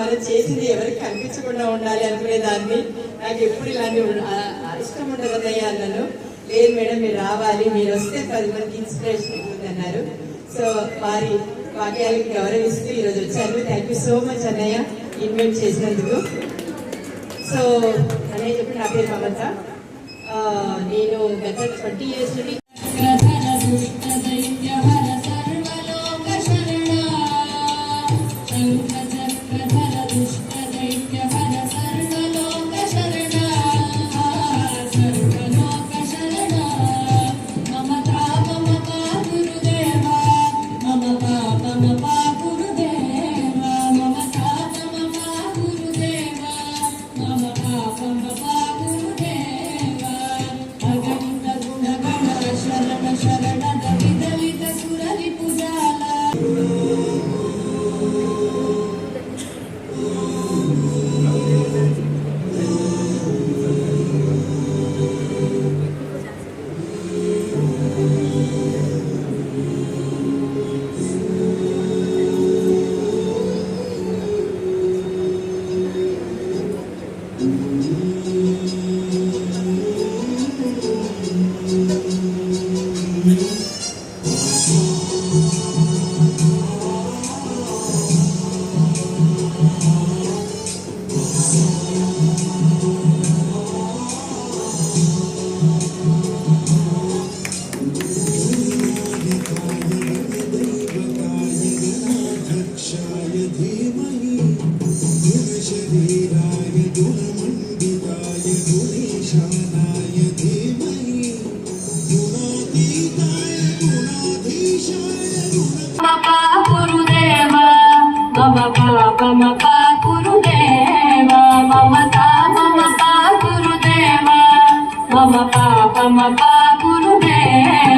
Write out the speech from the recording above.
మనం చేసింది ఎవరికి కనిపించకుండా ఉండాలి అనుకునేదాన్ని. నాకు ఎప్పుడు ఇలాంటి ఇష్టం ఉండదు అన్నయ్య అన్నాను. లేదు మేడం మీరు రావాలి, మీరు వస్తే 10 మందికి ఇన్స్పిరేషన్ ఉంటుంది అన్నారు. సో వారి వాక్యాలకి గౌరవిస్తూ ఈరోజు వచ్చాను. థ్యాంక్ యూ సో మచ్ అన్నయ్య ఇన్వైట్ చేసినందుకు. సో అన్నయ్య చెప్పి నా పేరు మమత. నేను గత 20 years నుండి Mama, Papa, Gurudev.